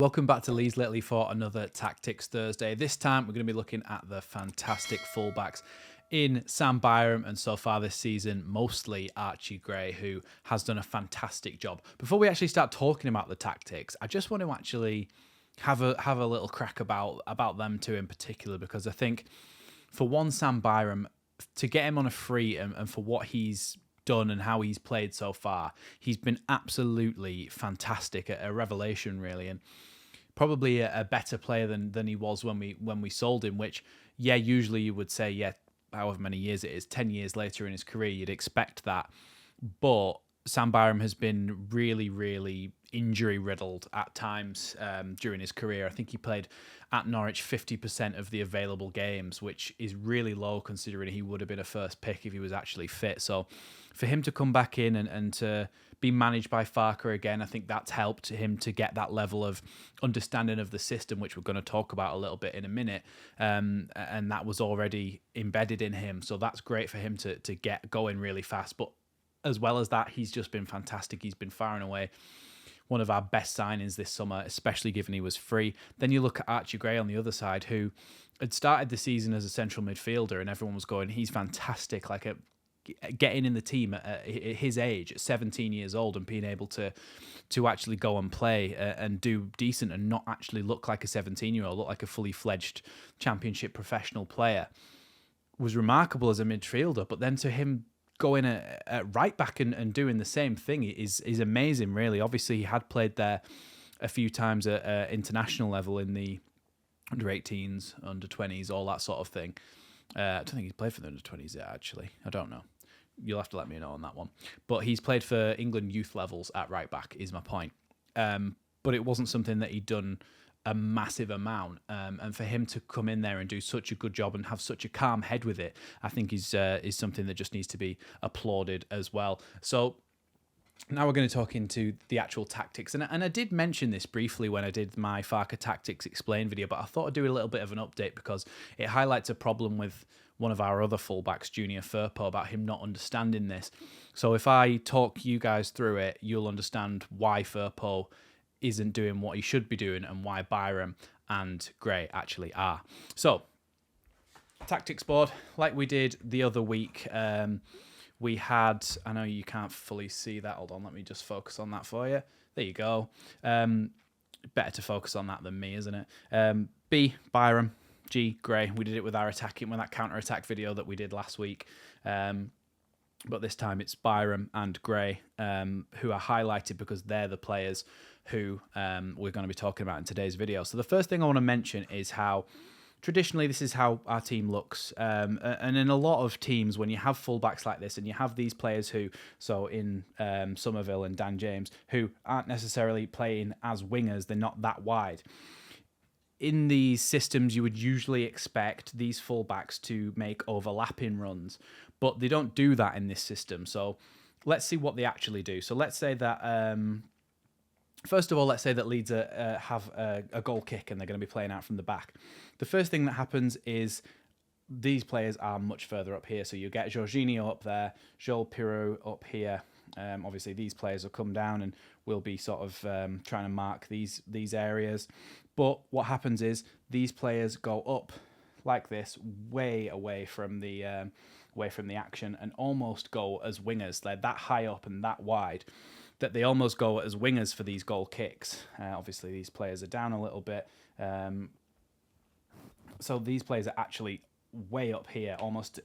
Welcome back to Leeds Lately for another Tactics Thursday. This time we're going to be looking at the fantastic fullbacks in Sam Byram and so far this season, mostly Archie Gray, who has done a fantastic job. Before we actually start talking about the tactics, I just want to actually have a little crack about them two in particular, because I think for one, Sam Byram, to get him on a free and for what he's done and how he's played so far, he's been absolutely fantastic, a revelation really, and probably a better player than he was when we sold him, which, yeah, usually you would say, yeah, however many years it is, 10 years later in his career, you'd expect that. But Sam Byram has been really, really injury-riddled at times during his career. I think he played at Norwich 50% of the available games, which is really low considering he would have been a first pick if he was actually fit. So for him to come back in and to be managed by Farke again, I think that's helped him to get that level of understanding of the system, which we're going to talk about a little bit in a minute. And that was already embedded in him. So that's great for him to get going really fast. But as well as that, he's just been fantastic. He's been far and away one of our best signings this summer, especially given he was free. Then you look at Archie Gray on the other side, who had started the season as a central midfielder, and everyone was going, he's fantastic, like getting in the team at his age, at 17 years old, and being able to actually go and play and do decent and not actually look like a 17-year-old, look like a fully fledged championship professional player, was remarkable as a midfielder. But then to him going at right back and doing the same thing is amazing, really. Obviously, he had played there a few times at international level in the under-18s, under-20s, all that sort of thing. I don't think he's played for the under-20s yet, actually. I don't know. You'll have to let me know on that one. But he's played for England youth levels at right back, is my point. But it wasn't something that he'd done a massive amount, and for him to come in there and do such a good job and have such a calm head with it, I think is something that just needs to be applauded as well. So now we're going to talk into the actual tactics, and I did mention this briefly when I did my Farke Tactics Explained video, but I thought I'd do a little bit of an update because it highlights a problem with one of our other fullbacks, Junior Firpo, about him not understanding this. So if I talk you guys through it, you'll understand why Firpo isn't doing what he should be doing and why Byram and Gray actually are. So, tactics board, like we did the other week, we had, I know you can't fully see that, hold on, let me just focus on that for you. There you go. Better to focus on that than me, isn't it? B, Byram, G, Gray. We did it with our attacking, with that counter-attack video that we did last week. But this time it's Byram and Gray who are highlighted because they're the players who we're going to be talking about in today's video. So the first thing I want to mention is how traditionally this is how our team looks. And in a lot of teams, when you have fullbacks like this and you have these players who, so in Somerville and Dan James, who aren't necessarily playing as wingers, they're not that wide. In these systems, you would usually expect these fullbacks to make overlapping runs, but they don't do that in this system. So let's see what they actually do. So let's say that, first of all, let's say that Leeds have a goal kick and they're going to be playing out from the back. The first thing that happens is these players are much further up here. So you get Jorginho up there, Joel Firo up here. Obviously, these players will come down and will be sort of trying to mark these areas. But what happens is these players go up like this, way away from the action, and almost go as wingers. They're that high up and that wide that they almost go as wingers for these goal kicks. Obviously, these players are down a little bit. So these players are actually way up here, almost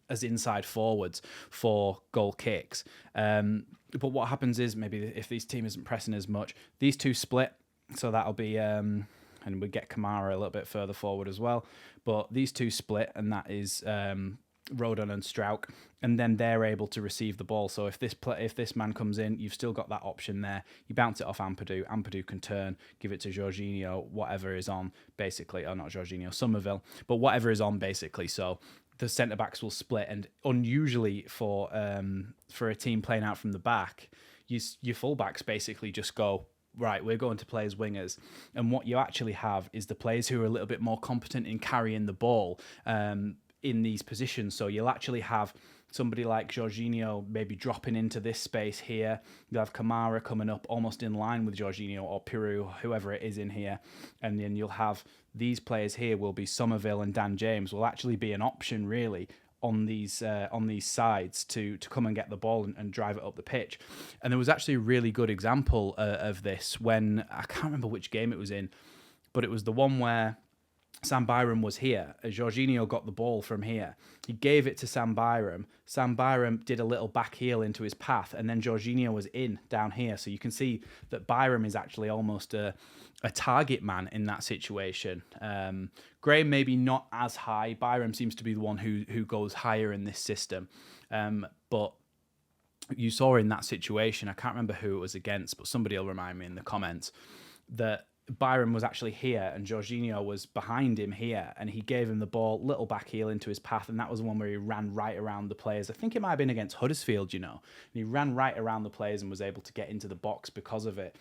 as inside forwards for goal kicks. But what happens is maybe if this team isn't pressing as much, these two split. So that'll be, and we get Kamara a little bit further forward as well. But these two split, and that is Rodon and Strauch, and then they're able to receive the ball. So if this man comes in, you've still got that option there. You bounce it off Ampadu. Ampadu can turn, give it to Jorginho, whatever is on, basically. Or not Jorginho, Somerville, but whatever is on, basically. So the centre backs will split, and unusually for a team playing out from the back, your fullbacks basically just go, right, we're going to play as wingers. And what you actually have is the players who are a little bit more competent in carrying the ball in these positions. So you'll actually have somebody like Jorginho maybe dropping into this space here. You have Kamara coming up almost in line with Jorginho or Firo, whoever it is in here. And then you'll have these players here will be Somerville and Dan James will actually be an option really on these sides to come and get the ball and drive it up the pitch. And there was actually a really good example of this when, I can't remember which game it was in, but it was the one where Sam Byram was here. Jorginho got the ball from here. He gave it to Sam Byram. Sam Byram did a little back heel into his path, and then Jorginho was in down here. So you can see that Byram is actually almost a target man in that situation. Gray maybe not as high. Byram seems to be the one who goes higher in this system. But you saw in that situation, I can't remember who it was against, but somebody will remind me in the comments, that Byram was actually here and Jorginho was behind him here, and he gave him the ball, little back heel into his path, and that was the one where he ran right around the players. I think it might have been against Huddersfield, and he ran right around the players and was able to get into the box because of it.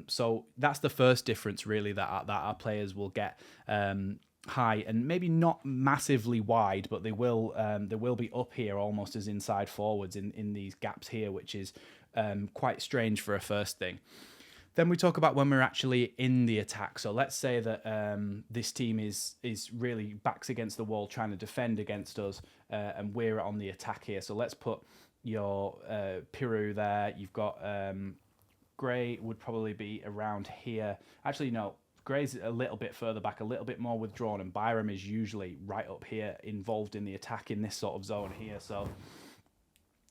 So that's the first difference really that our players will get high and maybe not massively wide, but they will be up here almost as inside forwards in these gaps here, which is quite strange for a first thing. Then we talk about when we're actually in the attack. So let's say that this team is really backs against the wall trying to defend against us, and we're on the attack here. So let's put your Piru there. You've got Gray would probably be around here. Actually, no. Gray's a little bit further back, a little bit more withdrawn, and Byram is usually right up here, involved in the attack in this sort of zone here. So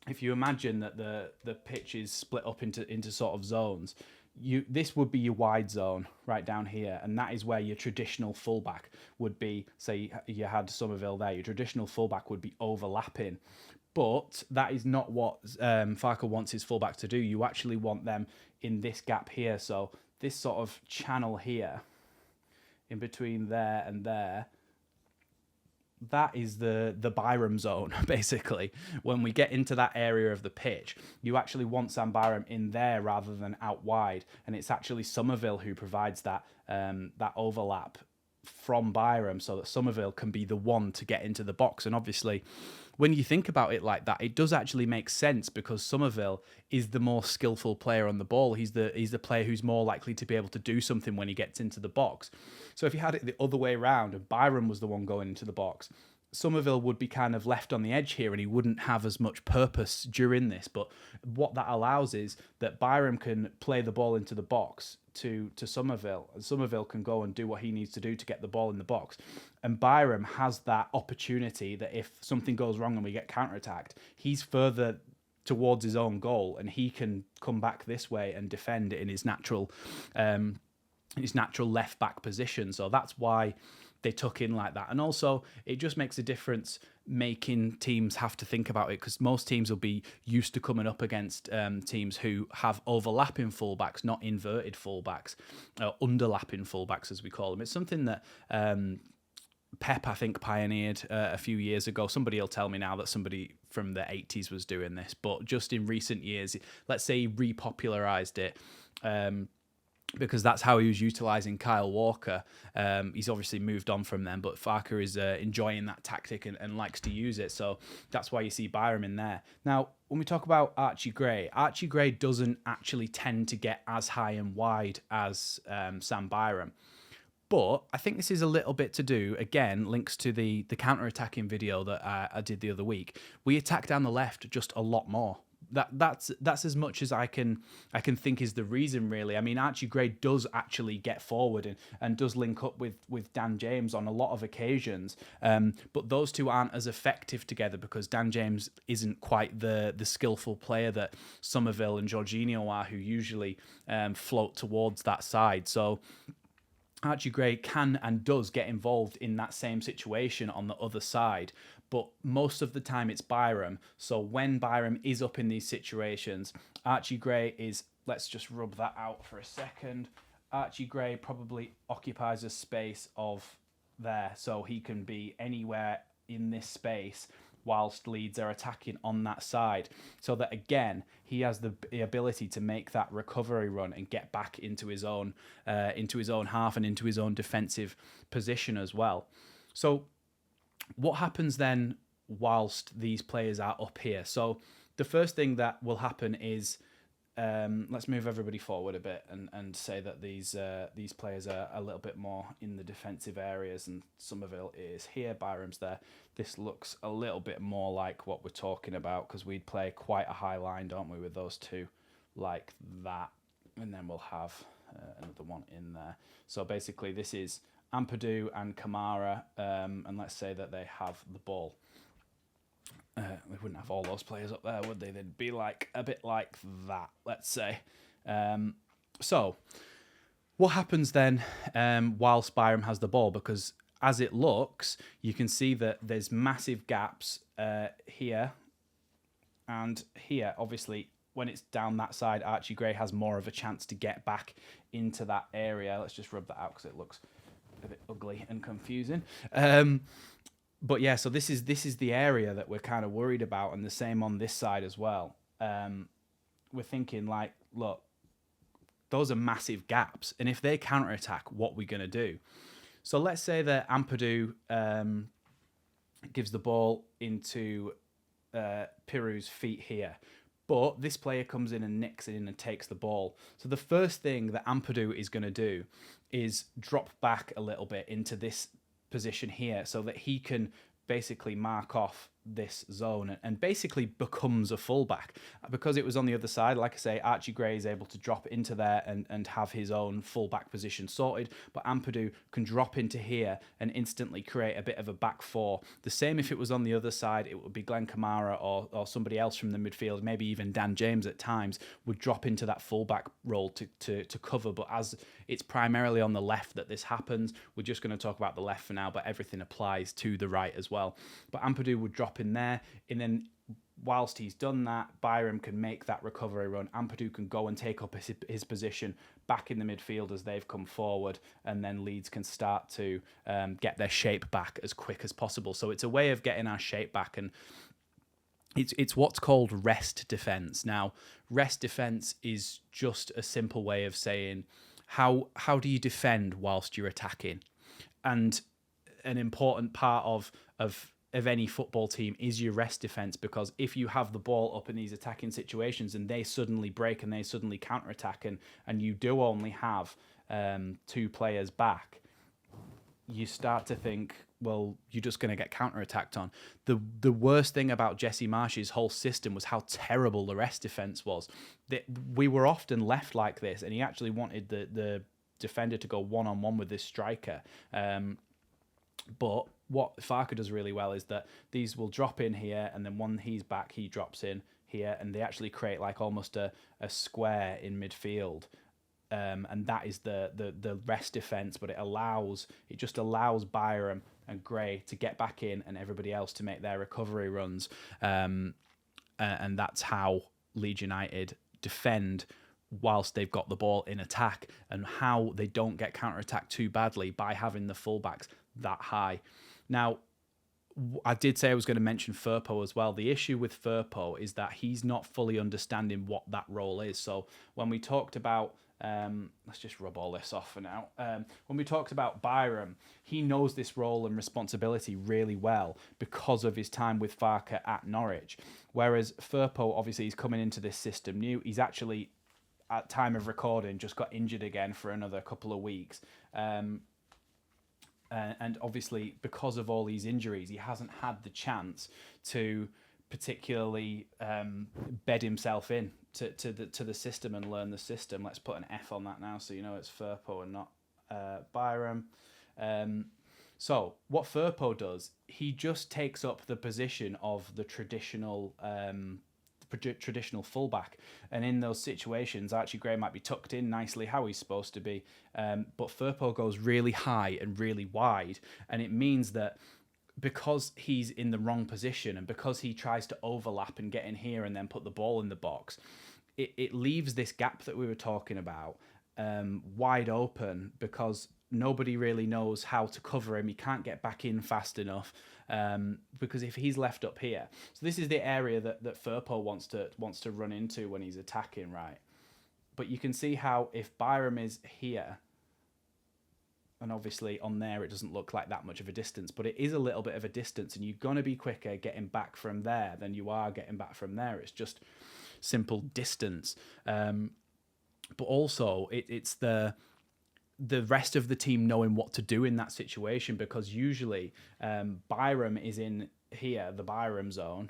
if you imagine that the pitch is split up into sort of zones, this would be your wide zone right down here, and that is where your traditional fullback would be. Say you had Somerville there, your traditional fullback would be overlapping. But that is not what Farke wants his fullback to do. You actually want them in this gap here. So this sort of channel here, in between there and there, that is the Byram zone, basically. When we get into that area of the pitch, you actually want Sam Byram in there rather than out wide. And it's actually Somerville who provides that overlap from Byram so that Somerville can be the one to get into the box. And obviously, when you think about it like that, it does actually make sense because Somerville is the more skillful player on the ball. He's the player who's more likely to be able to do something when he gets into the box. So if you had it the other way around and Byram was the one going into the box, Somerville would be kind of left on the edge here and he wouldn't have as much purpose during this. But what that allows is that Byram can play the ball into the box to Somerville, and Somerville can go and do what he needs to do to get the ball in the box. And Byram has that opportunity that if something goes wrong and we get counterattacked, he's further towards his own goal and he can come back this way and defend in his natural left back position. So that's why they tuck in like that. And also it just makes a difference making teams have to think about it, because most teams will be used to coming up against teams who have overlapping fullbacks, not inverted fullbacks, underlapping fullbacks as we call them. It's something that Pep, I think, pioneered a few years ago. Somebody will tell me now that somebody from the 80s was doing this, but just in recent years, let's say he repopularized it, because that's how he was utilising Kyle Walker. He's obviously moved on from them, but Farke is enjoying that tactic and likes to use it. So that's why you see Byram in there. Now, when we talk about Archie Gray doesn't actually tend to get as high and wide as Sam Byram. But I think this is a little bit to do, again, links to the counter-attacking video that I did the other week. We attack down the left just a lot more. That's as much as I can think is the reason, really. I mean, Archie Gray does actually get forward and does link up with Dan James on a lot of occasions, but those two aren't as effective together because Dan James isn't quite the skillful player that Somerville and Jorginho are, who usually float towards that side. So Archie Gray can and does get involved in that same situation on the other side, but most of the time it's Byram. So when Byram is up in these situations, Archie Gray is, let's just rub that out for a second. Archie Gray probably occupies a space of there, so he can be anywhere in this space whilst Leeds are attacking on that side. So that, again, he has the ability to make that recovery run and get back into his own half and into his own defensive position as well. So what happens then whilst these players are up here. So the first thing that will happen is, let's move everybody forward a bit and say that these players are a little bit more in the defensive areas, and some of it is here, Byram's there. This looks a little bit more like what we're talking about, because we'd play quite a high line, don't we, with those two like that, and then we'll have another one in there. So basically this is Ampadu and Kamara, and let's say that they have the ball. We wouldn't have all those players up there, would they? They'd be like a bit like that, let's say. So what happens then whilst Byram has the ball? Because as it looks, you can see that there's massive gaps here and here. Obviously, when it's down that side, Archie Gray has more of a chance to get back into that area. Let's just rub that out because it looks a bit ugly and confusing. But yeah, so this is the area that we're kind of worried about, and the same on this side as well. We're thinking like, look, those are massive gaps, and if they counterattack, what we're going to do? So let's say that Ampadu gives the ball into Piru's feet here, but this player comes in and nicks it in and takes the ball. So the first thing that Ampadu is going to do is drop back a little bit into this position here, so that he can basically mark off this zone and basically becomes a fullback. Because it was on the other side, like I say, Archie Gray is able to drop into there and have his own fullback position sorted, but Ampadu can drop into here and instantly create a bit of a back four. The same if it was on the other side, it would be Glenn Kamara or somebody else from the midfield, maybe even Dan James at times, would drop into that fullback role to cover. But as it's primarily on the left that this happens, we're just going to talk about the left for now, but everything applies to the right as well. But Ampadu would drop in there, and then whilst he's done that, Byram can make that recovery run. Ampadu can go and take up his position back in the midfield as they've come forward, and then Leeds can start to get their shape back as quick as possible. So it's a way of getting our shape back, and it's what's called rest defense. Now, rest defense is just a simple way of saying how do you defend whilst you're attacking, and an important part of any football team is your rest defense, because if you have the ball up in these attacking situations and they suddenly break and they suddenly counterattack, and you do only have two players back, you start to think, well, you're just going to get counterattacked on. The worst thing about Jesse Marsh's whole system was how terrible the rest defense was. We were often left like this, and he actually wanted the defender to go one-on-one with this striker. But what Farke does really well is that these will drop in here, and then when he's back, he drops in here, and they actually create like almost a square in midfield. And that is the rest defense, but it just allows Byram and Gray to get back in, and everybody else to make their recovery runs. And that's how Leeds United defend whilst they've got the ball in attack, and how they don't get counter-attacked too badly by having the fullbacks that high. Now, I did say I was going to mention Firpo as well. The issue with Firpo is that he's not fully understanding what that role is. So when we talked about, let's just rub all this off for now. When we talked about Byram, he knows this role and responsibility really well because of his time with Farke at Norwich. Whereas Firpo, obviously, he's coming into this system new. He's actually, at time of recording, just got injured again for another couple of weeks. And obviously, because of all these injuries, he hasn't had the chance to particularly bed himself in to the system and learn the system. Let's put an F on that now, so you know it's Firpo and not Byram. So what Firpo does, he just takes up the position of the traditional fullback, and in those situations Archie Gray might be tucked in nicely how he's supposed to be, but Firpo goes really high and really wide, and it means that because he's in the wrong position and because he tries to overlap and get in here and then put the ball in the box, it leaves this gap that we were talking about wide open, because nobody really knows how to cover him. He can't get back in fast enough, because if he's left up here, so this is the area that Firpo wants to run into when he's attacking, right? But you can see how if Byram is here, and obviously on there it doesn't look like that much of a distance, but it is a little bit of a distance, and you're going to be quicker getting back from there than you are getting back from there. It's just simple distance. But also it's the rest of the team knowing what to do in that situation, because usually Byram is in here, the Byram zone.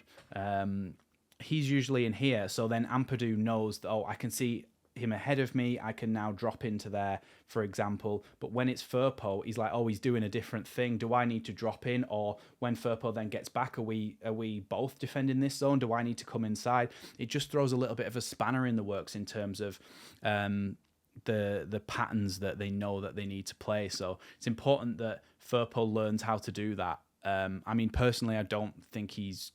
He's usually in here, so then Ampadu knows that, oh, I can see him ahead of me, I can now drop into there, for example. But when it's Firpo, he's like, oh, he's doing a different thing. Do I need to drop in? Or when Firpo then gets back, are we both defending this zone? Do I need to come inside? It just throws a little bit of a spanner in the works in terms of the patterns that they know that they need to play. So it's important that Firpo learns how to do that. I mean, personally, I don't think he's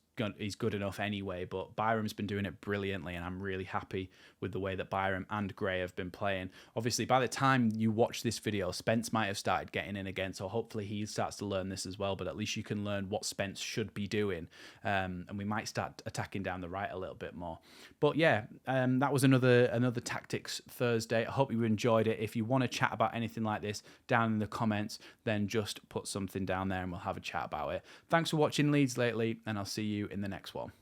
good enough anyway, but Byram's been doing it brilliantly, and I'm really happy with the way that Byram and Gray have been playing. Obviously, by the time you watch this video, Spence might have started getting in again, so hopefully he starts to learn this as well, but at least you can learn what Spence should be doing, and we might start attacking down the right a little bit more. But yeah, that was another Tactics Thursday. I hope you enjoyed it. If you want to chat about anything like this down in the comments, then just put something down there and we'll have a chat about it. Thanks for watching Leeds Lately, and I'll see you in the next one.